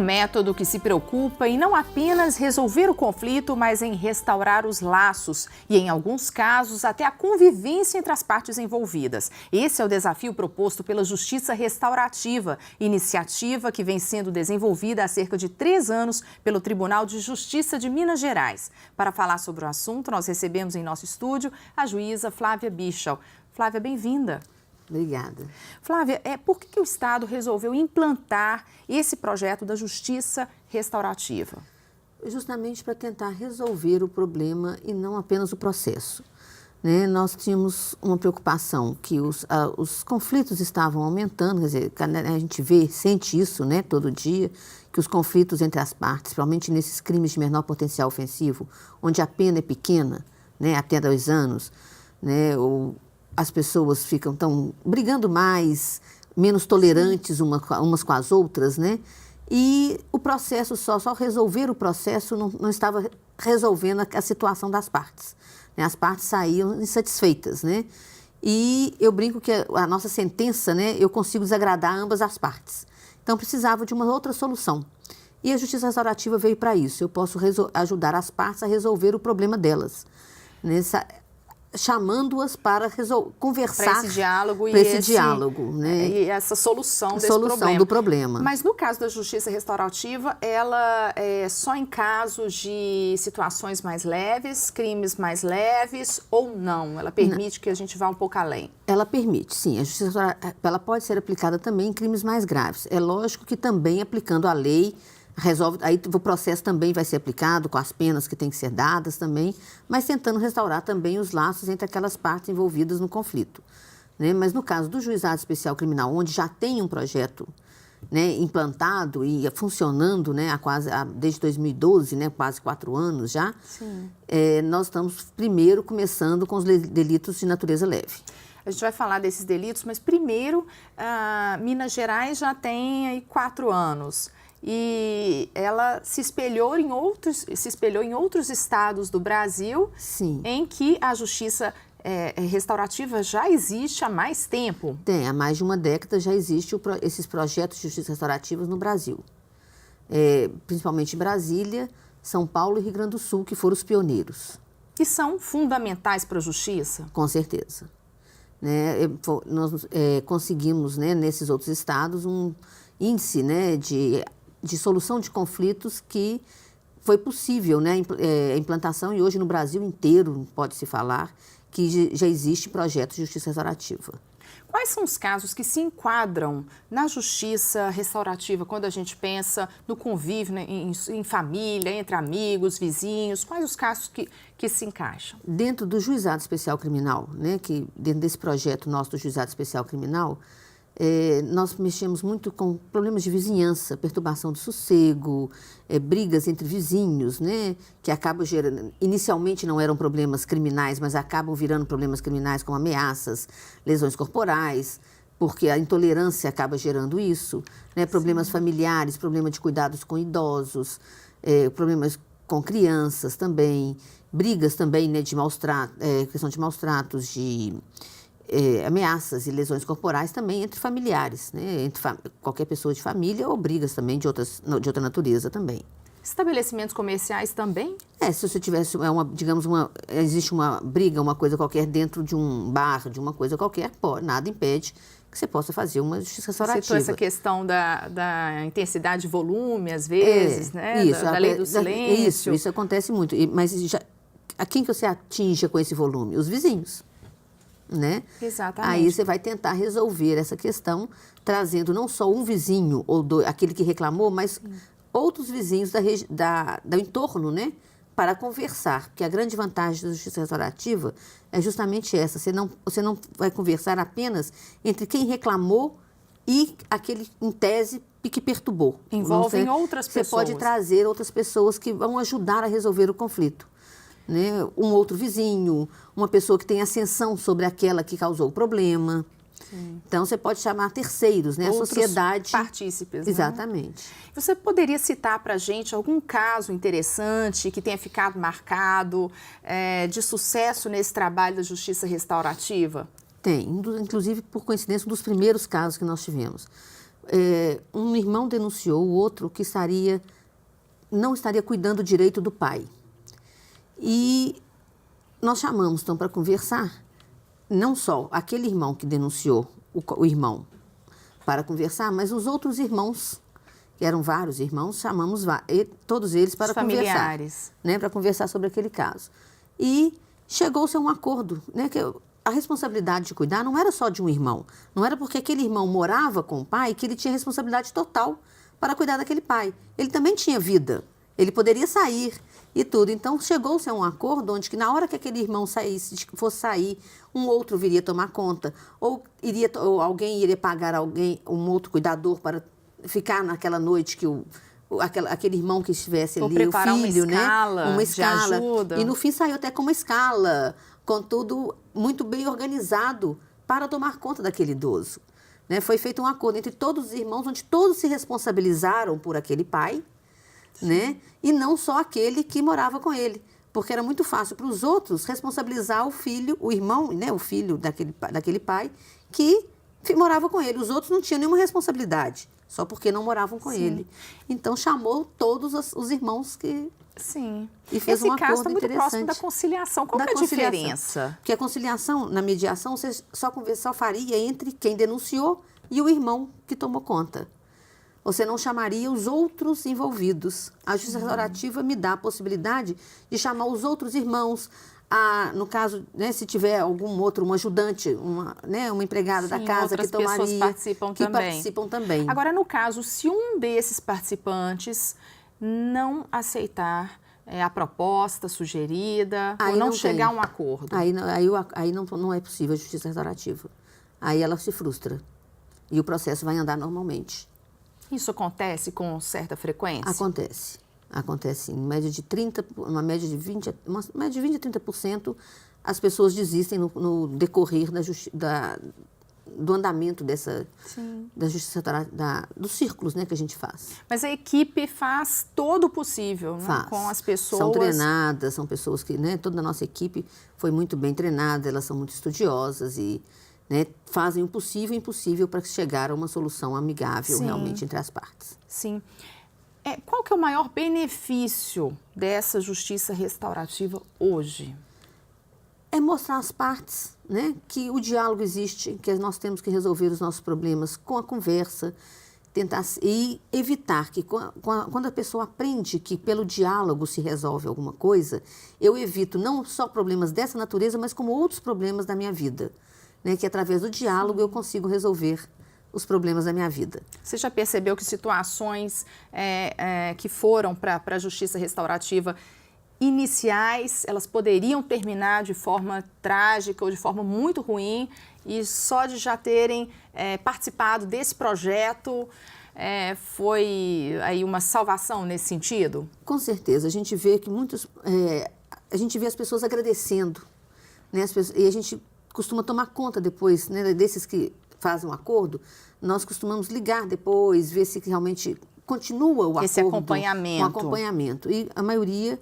método que se preocupa em não apenas resolver o conflito, mas em restaurar os laços e, em alguns casos, até a convivência entre as partes envolvidas. Esse é o desafio proposto pela Justiça Restaurativa, iniciativa que vem sendo desenvolvida há cerca de 3 anos pelo Tribunal de Justiça de Minas Gerais. Para falar sobre o assunto, nós recebemos em nosso estúdio a juíza Flávia Bichel. Flávia, bem-vinda. Obrigada. Flávia, por que o Estado resolveu implantar esse projeto da Justiça Restaurativa? Justamente para tentar resolver o problema e não apenas o processo. Nós tínhamos uma preocupação que os conflitos estavam aumentando, quer dizer, a gente vê, sente isso todo dia, que os conflitos entre as partes, principalmente nesses crimes de menor potencial ofensivo, onde a pena é pequena, até 2 anos, ou as pessoas ficam brigando mais, menos tolerantes umas com as outras, E o processo, só resolver o processo não estava resolvendo a situação das partes. As partes saíam insatisfeitas, E eu brinco que a nossa sentença, eu consigo desagradar ambas as partes. Então, precisava de uma outra solução. E a Justiça Restaurativa veio para isso. Eu posso ajudar as partes a resolver o problema delas, chamando-as para conversar. Para esse diálogo e essa solução do problema. Mas no caso da Justiça Restaurativa, ela é só em casos de situações mais leves, crimes mais leves ou não? Ela permite que a gente vá um pouco além? Ela permite, sim. A Justiça ela pode ser aplicada também em crimes mais graves. É lógico que também aplicando a lei resolve, aí o processo também vai ser aplicado com as penas que têm que ser dadas também, mas tentando restaurar também os laços entre aquelas partes envolvidas no conflito. Mas no caso do Juizado Especial Criminal, onde já tem um projeto implantado e funcionando desde 2012, quase 4 anos já, nós estamos primeiro começando com os delitos de natureza leve. A gente vai falar desses delitos, mas primeiro, Minas Gerais já tem aí 4 anos. E ela se espelhou em outros estados do Brasil, sim, em que a justiça restaurativa já existe há mais tempo. Há mais de uma década já existem esses projetos de justiça restaurativa no Brasil. Principalmente em Brasília, São Paulo e Rio Grande do Sul, que foram os pioneiros. E são fundamentais para a justiça? Com certeza. Nós conseguimos, nesses outros estados, um índice de solução de conflitos que foi possível, a implantação, e hoje no Brasil inteiro pode-se falar que já existe projeto de justiça restaurativa. Quais são os casos que se enquadram na justiça restaurativa quando a gente pensa no convívio em família, entre amigos, vizinhos? Quais os casos que se encaixam? Dentro do Juizado Especial Criminal, que dentro desse projeto nosso do Juizado Especial Criminal, nós mexemos muito com problemas de vizinhança, perturbação do sossego, brigas entre vizinhos, que acabam gerando, inicialmente não eram problemas criminais, mas acabam virando problemas criminais como ameaças, lesões corporais, porque a intolerância acaba gerando isso, problemas familiares, problemas de cuidados com idosos, problemas com crianças também, brigas também de maus tratos, questão de maus tratos, de ameaças e lesões corporais também entre familiares, entre qualquer pessoa de família, ou brigas também de outra natureza também. Estabelecimentos comerciais também? Se você tivesse, existe uma briga, uma coisa qualquer dentro de um bar, de uma coisa qualquer, nada impede que você possa fazer uma justiça restaurativa. Você citou essa questão da intensidade de volume, às vezes, Isso, da lei do silêncio. Isso acontece muito, mas a quem que você atinge com esse volume? Os vizinhos. Exatamente. Aí você vai tentar resolver essa questão, trazendo não só um vizinho, ou aquele que reclamou, mas outros vizinhos do entorno, para conversar. Porque a grande vantagem da justiça restaurativa é justamente essa. Você não vai conversar apenas entre quem reclamou e aquele, em tese, que perturbou. Envolvem outras pessoas. Você pode trazer outras pessoas que vão ajudar a resolver o conflito. Um outro vizinho, uma pessoa que tem ascensão sobre aquela que causou o problema. Sim. Então, você pode chamar terceiros, a sociedade. Partícipes. Exatamente. Você poderia citar para a gente algum caso interessante que tenha ficado marcado de sucesso nesse trabalho da justiça restaurativa? Tem, inclusive, por coincidência, um dos primeiros casos que nós tivemos. Um irmão denunciou o outro que não estaria cuidando direito do pai. E nós chamamos, então, para conversar, não só aquele irmão que denunciou o irmão para conversar, mas os outros irmãos, que eram vários irmãos, chamamos todos eles para conversar. Né, para conversar sobre aquele caso. E chegou-se a um acordo, né, que a responsabilidade de cuidar não era só de um irmão. Não era porque aquele irmão morava com o pai que ele tinha responsabilidade total para cuidar daquele pai. Ele também tinha vida. Ele poderia sair e tudo. Então, chegou-se a um acordo onde que na hora que aquele irmão fosse sair, um outro viria tomar conta. Ou alguém iria pagar um outro cuidador para ficar naquela noite que aquele irmão que estivesse ali, o filho, uma escala, de ajuda. E no fim saiu até com uma escala, com tudo muito bem organizado para tomar conta daquele idoso. Né? Foi feito um acordo entre todos os irmãos, onde todos se responsabilizaram por aquele pai, né? E não só aquele que morava com ele, porque era muito fácil para os outros responsabilizar o filho, o irmão, né? O filho daquele pai que morava com ele. Os outros não tinham nenhuma responsabilidade, só porque não moravam com ele. Então, chamou todos os irmãos que... Sim. E fez um acordo interessante. Esse caso está muito próximo da conciliação. Qual é a diferença? Porque a conciliação, na mediação, você só faria entre quem denunciou e o irmão que tomou conta. Você não chamaria os outros envolvidos. A justiça restaurativa me dá a possibilidade de chamar os outros irmãos. No caso, né, se tiver um ajudante, uma empregada da casa que tomaria... Outras pessoas participam também. Agora, no caso, se um desses participantes não aceitar a proposta sugerida, ou não chegar a um acordo... Aí não é possível a justiça restaurativa. Aí ela se frustra. E o processo vai andar normalmente. Isso acontece com certa frequência? Acontece. Acontece em média de 30%, uma média de 20% a 30%, as pessoas desistem no decorrer do andamento da justiça, dos círculos, né, que a gente faz. Mas a equipe faz todo o possível, né, com as pessoas... São treinadas, são pessoas que, né, toda a nossa equipe foi muito bem treinada, elas são muito estudiosas e... né, fazem o possível e impossível para chegar a uma solução amigável realmente entre as partes. Sim. Qual que é o maior benefício dessa justiça restaurativa hoje? É mostrar às partes, né, que o diálogo existe, que nós temos que resolver os nossos problemas com a conversa, e evitar que, quando a pessoa aprende que pelo diálogo se resolve alguma coisa, eu evito não só problemas dessa natureza, mas como outros problemas da minha vida. Né, que através do diálogo eu consigo resolver os problemas da minha vida. Você já percebeu que situações que foram para a justiça restaurativa iniciais, elas poderiam terminar de forma trágica ou de forma muito ruim, e só de já terem participado desse projeto foi aí uma salvação nesse sentido? Com certeza. A gente vê que a gente vê as pessoas agradecendo, né, e a gente costuma tomar conta depois, né, desses que fazem um acordo, nós costumamos ligar depois, ver se realmente continua o acordo. Esse acompanhamento. Um acompanhamento. E a maioria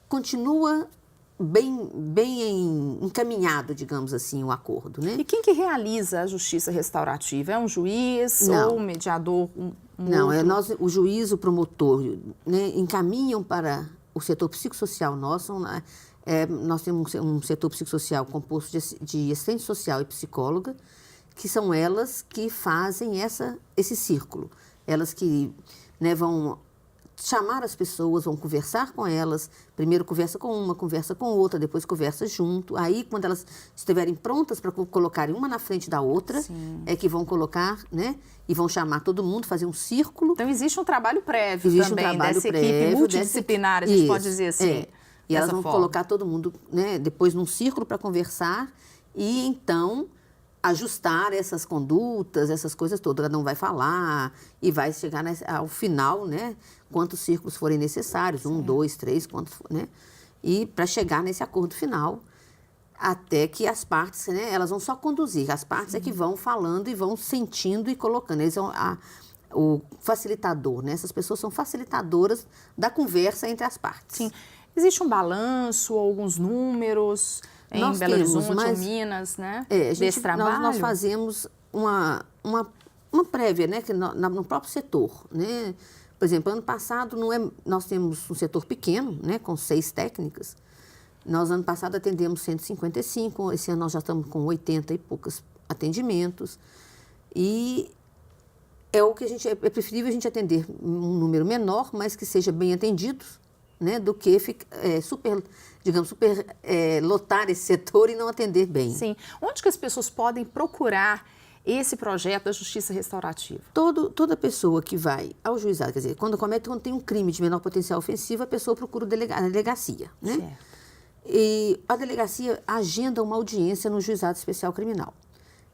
continua bem encaminhado, digamos assim, o acordo. Né? E quem que realiza a justiça restaurativa? É um juiz ou um mediador? Não, o juiz, o promotor, né, encaminham para o setor psicossocial nosso. Nós temos um setor psicossocial composto de assistente social e psicóloga, que são elas que fazem esse círculo. Elas que, né, vão chamar as pessoas, vão conversar com elas. Primeiro conversa com uma, conversa com outra, depois conversa junto. Aí, quando elas estiverem prontas para colocarem uma na frente da outra, é que vão colocar, né, e vão chamar todo mundo, fazer um círculo. Então, existe um trabalho prévio também dessa equipe multidisciplinar, a gente pode dizer assim. E elas vão colocar todo mundo, né, depois num círculo para conversar e, então, ajustar essas condutas, essas coisas todas. Ela não vai falar e vai chegar ao final, né, quantos círculos forem necessários, 1, 2, 3, quantos, né, e para chegar nesse acordo final, até que as partes, né, elas vão só conduzir. As partes é que vão falando e vão sentindo e colocando. Eles são o facilitador, né? Essas pessoas são facilitadoras da conversa entre as partes. Sim. Existe um balanço, alguns números em Belo Horizonte ou Minas, né? Desse trabalho? Nós fazemos uma uma prévia, né, que no próprio setor, né? Por exemplo, ano passado nós temos um setor pequeno, né, com 6 técnicas. Nós, ano passado, atendemos 155, esse ano nós já estamos com 80 e poucos atendimentos. E é preferível a gente atender um número menor, mas que seja bem atendidos, né, do que lotar esse setor e não atender bem. Sim. Onde que as pessoas podem procurar esse projeto da justiça restaurativa? Toda pessoa que vai ao juizado, quer dizer, quando tem um crime de menor potencial ofensivo, a pessoa procura a delegacia, né? Certo. E a delegacia agenda uma audiência no juizado especial criminal.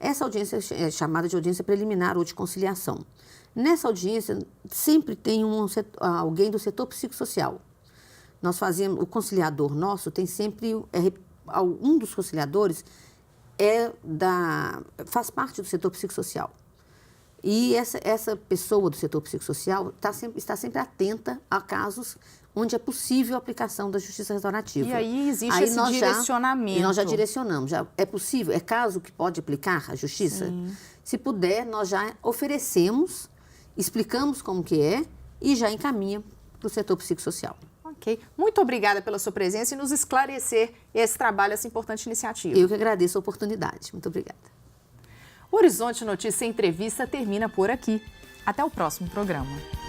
Essa audiência é chamada de audiência preliminar ou de conciliação. Nessa audiência, sempre tem alguém do setor psicossocial. O conciliador nosso tem sempre, um dos conciliadores faz parte do setor psicossocial. E essa pessoa do setor psicossocial está sempre atenta a casos onde é possível a aplicação da justiça restaurativa. E aí existe esse direcionamento. E nós já direcionamos. É possível, é caso que pode aplicar a justiça? Sim. Se puder, nós já oferecemos, explicamos como que é e já encaminha para o setor psicossocial. Ok. Muito obrigada pela sua presença e nos esclarecer esse trabalho, essa importante iniciativa. Eu que agradeço a oportunidade. Muito obrigada. O Horizonte Notícia Entrevista termina por aqui. Até o próximo programa.